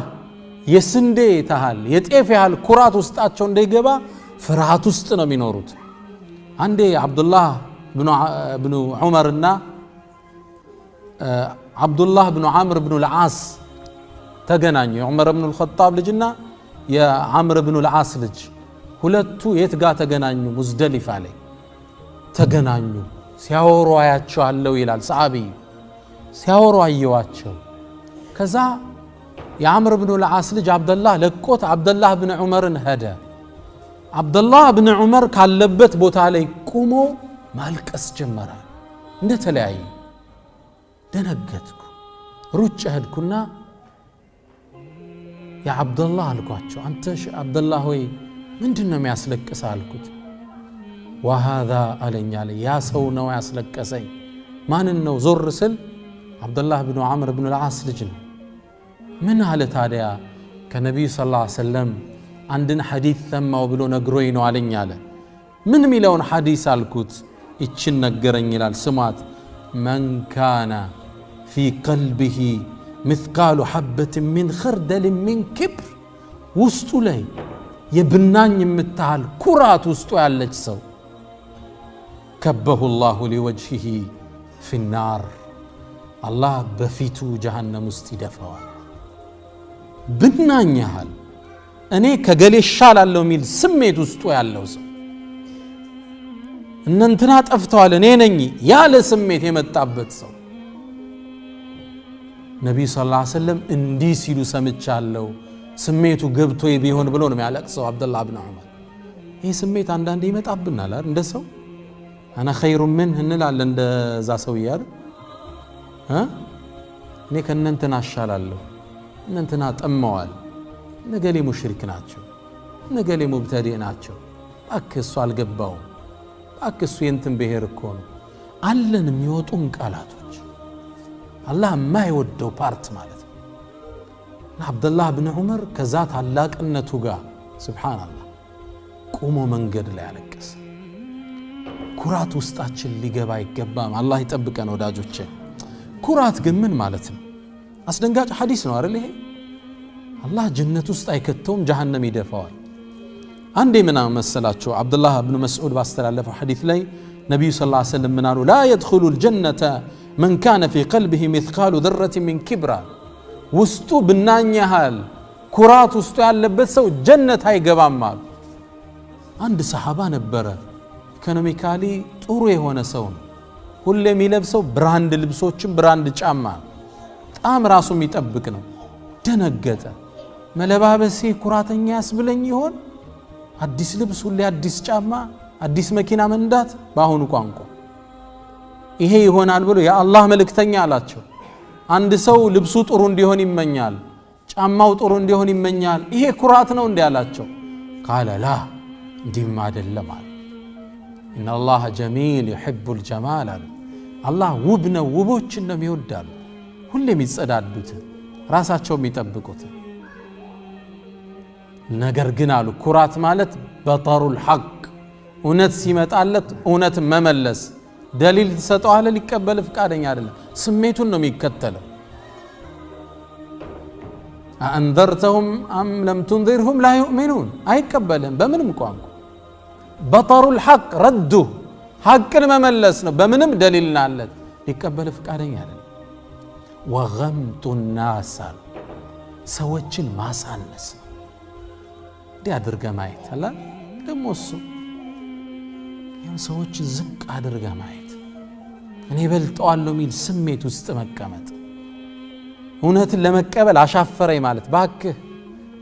A: የስንዴ ታህል የጤፍ ያህል ኩራት ውስጣቸው እንዳይገባ ፍርሃት ውስጥ ነው የሚኖሩት። አንዴ አብዱላህ ብኑ ዑመርና አብዱላህ ብኑ ዓምር ብኑ ልዓስ ተገናኙ። የዑመር ብኑ ልኸጣብ ልጅና የዓምር ብኑ ልዓስ ልጅ ሁለቱ የት ጋር ተገናኙ? ሙዝደሊፋ ላይ ተገናኙ። ሲያወሩ አያቸዋለሁ ይላል ሰሃቢዩ። ሲያወሩ አየዋቸው። ከዛ የዓምር ብኑ ልዓስ ልጅ አብደላህ ለቆት አብደላህ ብን ዑመርን ሄደ። አብደላህ ብን ዑመር ካለበት ቦታ ላይ ቆሞ ማልቀስ ጀመረ። እንደተለያየ ደነገጥኩ። ሩጭ ሄድኩና ያ አብደላህ አልኳቸው፣ አንተ አብደላህ ሆይ ምንድነው የሚያስለቅስ አልኩት። ወሃዛ አለኝ አለ፣ ያ ሰው ነው ያስለቀሰኝ። ማንን ነው? ዞር ስል አብደላህ ብኑ ዓምር ብኑ ልዓስ ልጅ ነው። ምን አለ ታዲያ? ከነቢዩ ሰለላሁ ዐለይሂ ወሰለም አንድን ሐዲስ ሰማው ብሎ ነግሮኝ ነው አለኝ አለ። ምን ሚለውን ሐዲስ አልኩት። ይችን ነገረኝ ይላል፣ ስሟት። መን ካነ ፊ ቀልቢሂ ምትቃሉ ሐበት ሚን ኸርደል ሚን ክብር፣ ውስጡ ላይ የብናኝ የምታህል ኩራት ውስጡ ያለች ሰው ከበሁ ላሁ ሊወጅሂ ፊናር፣ አላህ በፊቱ ጀሃነም ውስጥ ይደፈዋል። ብናኝ ያህል እኔ ከገሌ እሻላለሁ የሚል ስሜት ውስጡ ያለው ሰው፣ እነንትና ጠፍተዋል እኔ ነኝ ያለ ስሜት የመጣበት ሰው ነቢዩ ሰለላሁ ዐለይሂ ወሰለም እንዲህ ሲሉ ሰምቻለሁ። ስሜቱ ገብቶ ቢሆን ብሎ ነው የሚያለቅሰው አብደላህ ብን ዑመር። ይህ ስሜት አንዳንዴ ይመጣብናል አይደል? እንደ ሰው አና ኸይሩ ምን እንላለን እንደዛ ሰው ይያል እኔ ከእነንትና እሻላለሁ፣ እነንትና ጠመዋል፣ ነገሌ ሙሽሪክ ናቸው፣ ነገሌ ሙብተዲዕ ናቸው፣ እባክህ እሱ አልገባውም፣ እባክህ እሱ የንትን ብሔር እኮ ነው አለን የሚወጡን ቃላቶች አላህ የማይወደው ፓርት ማለት ነው። አብደላህ ብን ዑመር ከዛ ታላቅነቱ ጋር ሱብሓነላህ ቆሞ መንገድ ላይ ያለቀሰ። ኩራት ውስጣችን ሊገባ አይገባም። አላህ ይጠብቀን ወዳጆቼ። ኩራት ግን ምን ማለት ነው? አስደንጋጭ ሐዲስ ነው አይደል? ይሄ አላህ ጀነት ውስጥ አይከተውም፣ ጀሃነም ይደፋዋል። አንዴ ምን መሰላችሁ? አብዱላህ ብን መስዑድ ባስተላለፈው ሐዲስ ላይ ነብዩ ሰለላሁ ዐለይሂ ወሰለም ምን አሉ? ላ የድኹሉ الجنة من كان في قلبه مثقال ذرة من كبر፣ ውስጡ ብናኝ ያህል ኩራት ውስጡ ያለበት ሰው ጀነት አይገባም አሉ። አንድ ሰሃባ ነበረ፣ ኢኮኖሚካሊ ጥሩ የሆነ ሰው ነው። ሁሌ የሚለብሰው ብራንድ ልብሶችን ብራንድ ጫማ፣ በጣም ራሱ የሚጠብቅ ነው። ደነገጠ። መለባበሴ ኩራተኛ ያስብለኝ ይሆን? አዲስ ልብስ፣ ሁሌ አዲስ ጫማ፣ አዲስ መኪና መንዳት። በአሁኑ ቋንቋ ይሄ ይሆናል ብሎ የአላህ መልእክተኛ አላቸው። አንድ ሰው ልብሱ ጥሩ እንዲሆን ይመኛል፣ ጫማው ጥሩ እንዲሆን ይመኛል። ይሄ ኩራት ነው እንዲህ አላቸው። ቃለ ላ እንዲህም አይደለም አለ። ኢነላህ ጀሚል ዩሒቡል ጀማል አሉ። አላህ ውብ ነው፣ ውቦችን ነው የሚወዳሉ። ሁሌ የሚጸዳዱት ራሳቸው የሚጠብቁት። ነገር ግን አሉ ኩራት ማለት በጠሩል ሐቅ፣ እውነት ሲመጣለት እውነት መመለስ። ደሊል ተሰጠዋለ ሊቀበል ፍቃደኛ አይደለም፣ ስሜቱን ነው የሚከተለው። አንዘርተሁም አም ለም ትንዚርሁም ላ ዩእሚኑን፣ አይቀበልም በምንም ቋንቋ። በጠሩል ሐቅ ረዱ፣ ሐቅን መመለስ ነው በምንም ደሊልናለት፣ ሊቀበል ፍቃደኛ አይደለም። ወገምጡ ናስ፣ ሰዎችን ማሳነስ ነው። እንዲህ አድርገ ማየት አላ ደግሞ እሱ ሰዎችን ዝቅ አድርገ ማየት፣ እኔ በልጠዋለሁ የሚል ስሜት ውስጥ መቀመጥ፣ እውነትን ለመቀበል አሻፈረኝ ማለት። ባክህ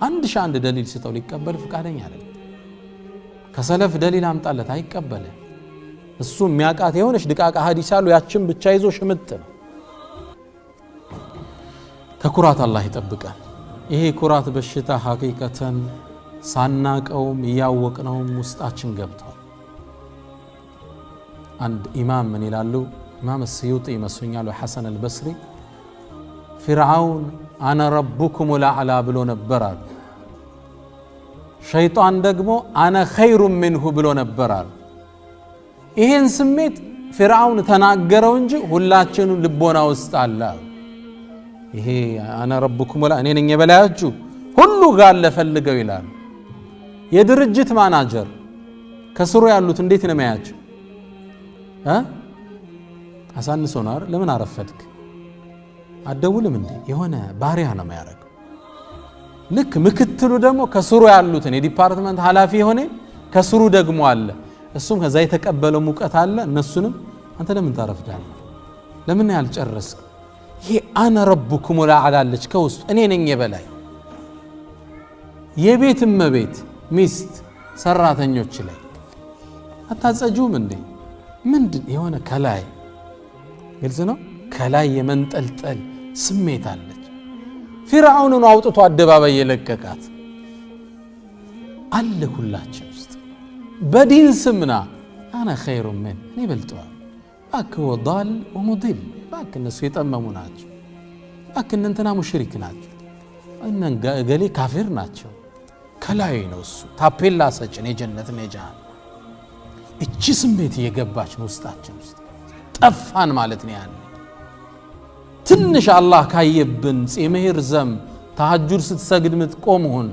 A: አንድ ደሊል ስጠው፣ ሊቀበል ፍቃደኛ አይደለም። ከሰለፍ ደሊል አምጣለት፣ አይቀበልም። እሱ የሚያቃት የሆነች ድቃቃ ሐዲስ አሉ፣ ያችን ብቻ ይዞ ሽምጥ ነው። ተኩራት አላህ ይጠብቀን። ይሄ ኩራት በሽታ ሐቂቀተን ሳናቀውም እያወቅነውም ውስጣችን ገብቷል። አንድ ኢማም ምን ይላሉ? ኢማም ስዩጢ ይመስሉኛል፣ ሐሰን አልበስሪ ፊርዓውን አነ ረቡኩም ልአዕላ ብሎ ነበራል። ሸይጣን ደግሞ አነ ኸይሩ ምንሁ ብሎ ነበራል። ይሄን ስሜት ፊርዓውን ተናገረው እንጂ ሁላችንም ልቦና ውስጥ አለ። ይሄ አነ ረቡኩም እኔ ነኝ የበላያችሁ ሁሉ ጋር ለፈልገው ይላል። የድርጅት ማናጀር ከስሩ ያሉት እንዴት ነው የሚያያቸው? አሳንሶ ነው አይደል? ለምን አረፈድክ አደውልም እንዴ? የሆነ ባሪያ ነው የሚያደርገው። ልክ ምክትሉ ደግሞ ከስሩ ያሉትን የዲፓርትመንት ኃላፊ የሆነ ከስሩ ደግሞ አለ፣ እሱም ከዛ የተቀበለው ሙቀት አለ። እነሱንም አንተ ለምን ታረፍዳለህ? ለምን ያልጨረስክ? ይሄ አነ ረቡኩም ለዓላለች ከውስጥ እኔ ነኝ የበላይ የቤት እመቤት ሚስት ሰራተኞች ላይ አታጸጁም እንዴ? ምንድን የሆነ ከላይ ግልጽ ነው። ከላይ የመንጠልጠል ስሜት አለች። ፊርዓውንን አውጥቶ አደባባይ የለቀቃት አለ ሁላችን ውስጥ በዲን ስምና አና ኸይሩ ምን እኔ በልጠዋል እባክህ ወዳል ወሙድል እባክህ እነሱ የጠመሙ ናቸው፣ እባክህ እንትና ሙሽሪክ ናቸው፣ እገሌ ካፊር ናቸው። ከላይ ነው እሱ ታፔላ ሰጭን የጀነትን የጀሃነም እቺ ስሜት እየገባች ነው ውስጣችን ውስጥ ጠፋን ማለት ነው። ያለ ትንሽ አላህ ካየብን ጺምህር ዘም ተሐጁድ ስትሰግድ ምትቆም ሁን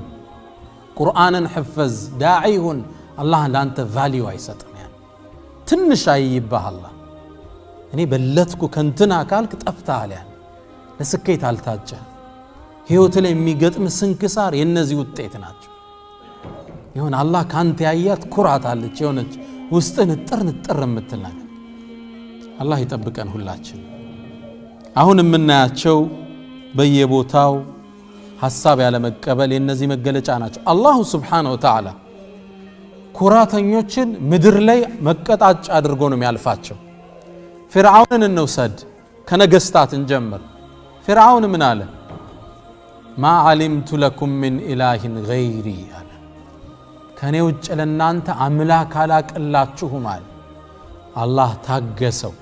A: ቁርአንን ሕፈዝ ዳዒ ሁን አላህ ለአንተ ቫልዩ አይሰጥም። ያ ትንሽ አይይባህ አላህ እኔ በለጥኩ ከንትና ካልክ ጠፍተሃል። ያ ለስኬት አልታጨ ህይወት ላይ የሚገጥም ስንክሳር የነዚህ ውጤት ናቸው። ይሁን አላህ ካንተ ያያት ኩራት አለች የሆነች ውስጥን ጥር የምትል አላህ ይጠብቀን ሁላችን። አሁን የምናያቸው በየቦታው ሐሳብ ያለ መቀበል የነዚህ መገለጫ ናቸው። አላሁ ሱብሓነሁ ወተዓላ ኩራተኞችን ምድር ላይ መቀጣጫ አድርጎ ነው የሚያልፋቸው። ፊርዓውንን እንውሰድ፣ ከነገስታት እንጀምር። ፊርዓውን ምን አለ? ማ ዓሊምቱ ለኩም ሚን ኢላሂን ገይሪ አለ። ከኔ ውጭ ለናንተ አምላክ አላቅላችሁም አለ። አላህ ታገሰው፣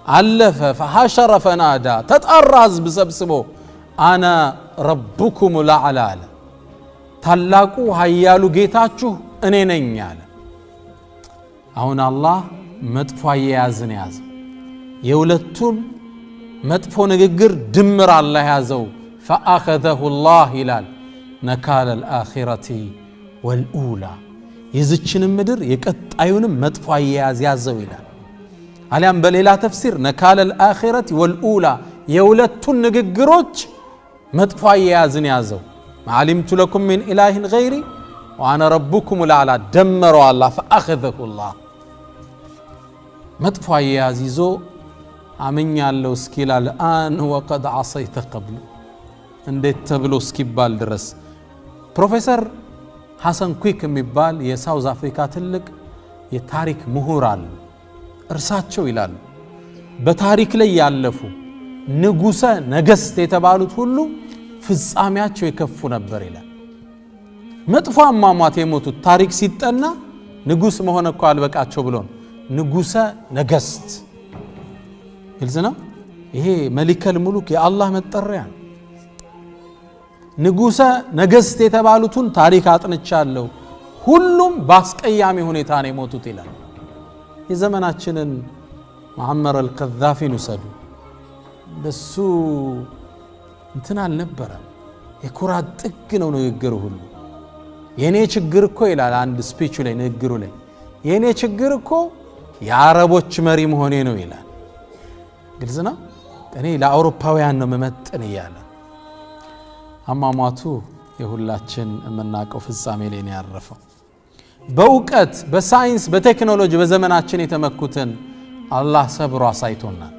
A: አለፈ። ፈሐሸረ ፈናዳ ተጣራ ህዝብ ሰብስቦ አና ረቡኩም ለዓላ አለ። ታላቁ ኃያሉ ጌታችሁ እኔ ነኝ አለ። አሁን አላህ መጥፎ አያያዝን ያዘ። የሁለቱን መጥፎ ንግግር ድምር አላህ ያዘው። ፈአኸዘሁ ላህ ይላል ነካለ ልአኺረቲ ወልኡላ የዝችንም ምድር የቀጣዩንም መጥፎ አያያዝ ያዘው ይላል። አሊያም በሌላ ተፍሲር ነካለ ልአኺረቲ ወልኡላ የሁለቱን ንግግሮች መጥፎ አያያዝን ያዘው። ዓሊምቱ ለኩም ሚን ኢላሂን ገይሪ ወአነ ረቡኩም ልአዕላ ደመረው አላህ ፈአኸዘሁ ላህ መጥፎ አያያዝ ይዞ አመኛለሁ እስኪላል አን ወቀድ ዓሰይተ ቀብሉ እንዴት ተብሎ እስኪባል ድረስ ፕሮፌሰር ሐሰን ኩክ የሚባል የሳውዝ አፍሪካ ትልቅ የታሪክ ምሁር አሉ። እርሳቸው ይላሉ በታሪክ ላይ ያለፉ ንጉሰ ነገስት የተባሉት ሁሉ ፍጻሜያቸው የከፉ ነበር ይላል። መጥፎ አሟሟት የሞቱት ታሪክ ሲጠና ንጉስ መሆን እኮ አልበቃቸው ብሎ ንጉሰ ነገስት ግልጽ ነው። ይሄ መሊከል ሙሉክ የአላህ መጠሪያ ነው። ንጉሰ ነገስት የተባሉትን ታሪክ አጥንቻለሁ ሁሉም በአስቀያሚ ሁኔታ ነው የሞቱት ይላል። የዘመናችንን ሙዓመር አልቀዛፊን ውሰዱ። በሱ እንትን አልነበረም። የኩራት ጥግ ነው ንግግሩ ሁሉ። የኔ ችግር እኮ ይላል አንድ ስፒቹ ላይ ንግግሩ ላይ የኔ ችግር እኮ የአረቦች መሪ መሆኔ ነው ይላል። ግልጽ ነው። እኔ ለአውሮፓውያን ነው መመጥን እያለ አሟሟቱ የሁላችን የምናውቀው ፍጻሜ ላይ ነው ያረፈው። በእውቀት በሳይንስ በቴክኖሎጂ በዘመናችን የተመኩትን አላህ ሰብሮ አሳይቶናል።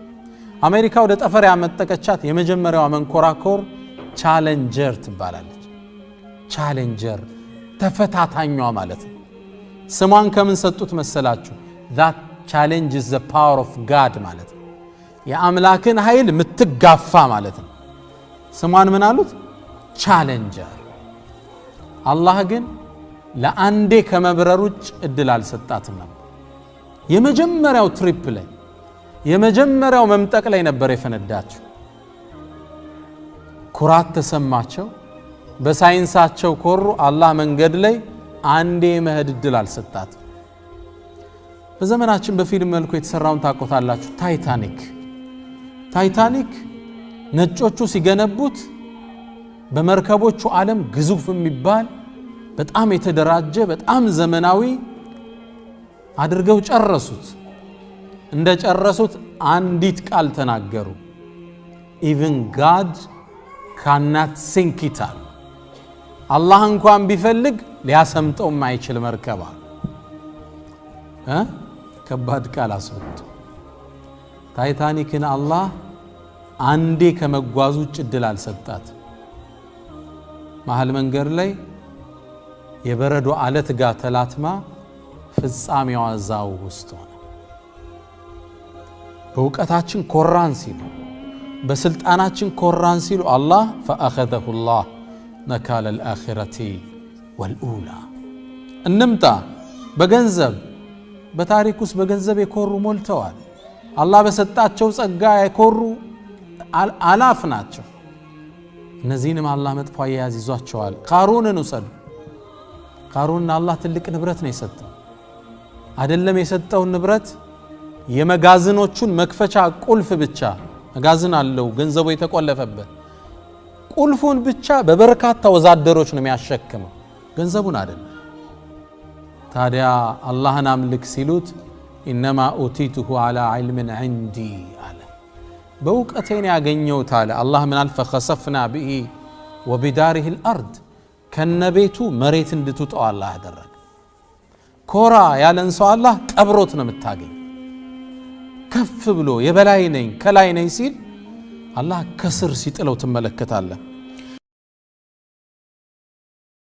A: አሜሪካ ወደ ጠፈር ያመጠቀቻት የመጀመሪያዋ መንኮራኮር ቻሌንጀር ትባላለች። ቻሌንጀር ተፈታታኟ ማለት ነው። ስሟን ከምን ሰጡት መሰላችሁ? that challenge is the power of God ማለት ነው። የአምላክን ኃይል ምትጋፋ ማለት ነው። ስሟን ምን አሉት? ቻሌንጀር። አላህ ግን ለአንዴ ከመብረር ውጭ እድል አልሰጣትም ነበር። የመጀመሪያው ትሪፕ ላይ የመጀመሪያው መምጠቅ ላይ ነበር የፈነዳቸው። ኩራት ተሰማቸው። በሳይንሳቸው ኮሩ። አላህ መንገድ ላይ አንዴ መሄድ እድል አልሰጣትም። በዘመናችን በፊልም መልኩ የተሰራውን ታቆታላችሁ። ታይታኒክ ነጮቹ ሲገነቡት በመርከቦቹ ዓለም ግዙፍ የሚባል በጣም የተደራጀ በጣም ዘመናዊ አድርገው ጨረሱት። እንደ ጨረሱት አንዲት ቃል ተናገሩ። even God cannot sink it አሉ። አላህ እንኳን ቢፈልግ ሊያሰምጠው የማይችል መርከብ አሉ። ከባድ ቃል አስወጡ። ታይታኒክን አላህ አንዴ ከመጓዙ ውጭ እድል አልሰጣት። መሃል መንገድ ላይ የበረዶ አለት ጋር ተላትማ ፍጻሜዋ እዛው ውስጥ ሆነ። በእውቀታችን ኮራን ሲሉ፣ በስልጣናችን ኮራን ሲሉ አላህ ፈአኸዘሁ ላህ ነካለ ልአኺረቲ ወልኡላ። እንምጣ በገንዘብ በታሪክ ውስጥ በገንዘብ የኮሩ ሞልተዋል። አላህ በሰጣቸው ጸጋ የኮሩ አላፍ ናቸው። እነዚህንም አላህ መጥፎ አያያዝ ይዟቸዋል። ቃሩንን ውሰዱ። ቃሩን አላህ ትልቅ ንብረት ነው የሰጠው። አይደለም የሰጠውን ንብረት የመጋዘኖቹን መክፈቻ ቁልፍ ብቻ መጋዘን አለው ገንዘቡ የተቆለፈበት ቁልፉን ብቻ በበርካታ ወዛደሮች ነው የሚያሸክመው፣ ገንዘቡን አይደለም። ታዲያ አላህን አምልክ ሲሉት ኢነማ ኡቲቱሁ ዐላ ዒልምን ዒንዲ አለ። በእውቀቴን ያገኘሁት አለ። አላህ ምን አለ? ፈኸሰፍና ቢሂ ወቢዳሪሂ አልአርድ፣ ከነቤቱ መሬት እንድትውጠው አላህ አደረገ። ኮራ ያለን ሰው አላህ ቀብሮት ነው የምታገኝ። ከፍ ብሎ የበላይ ነኝ ከላይ ነኝ ሲል አላህ ከስር ሲጥለው ትመለከታለህ።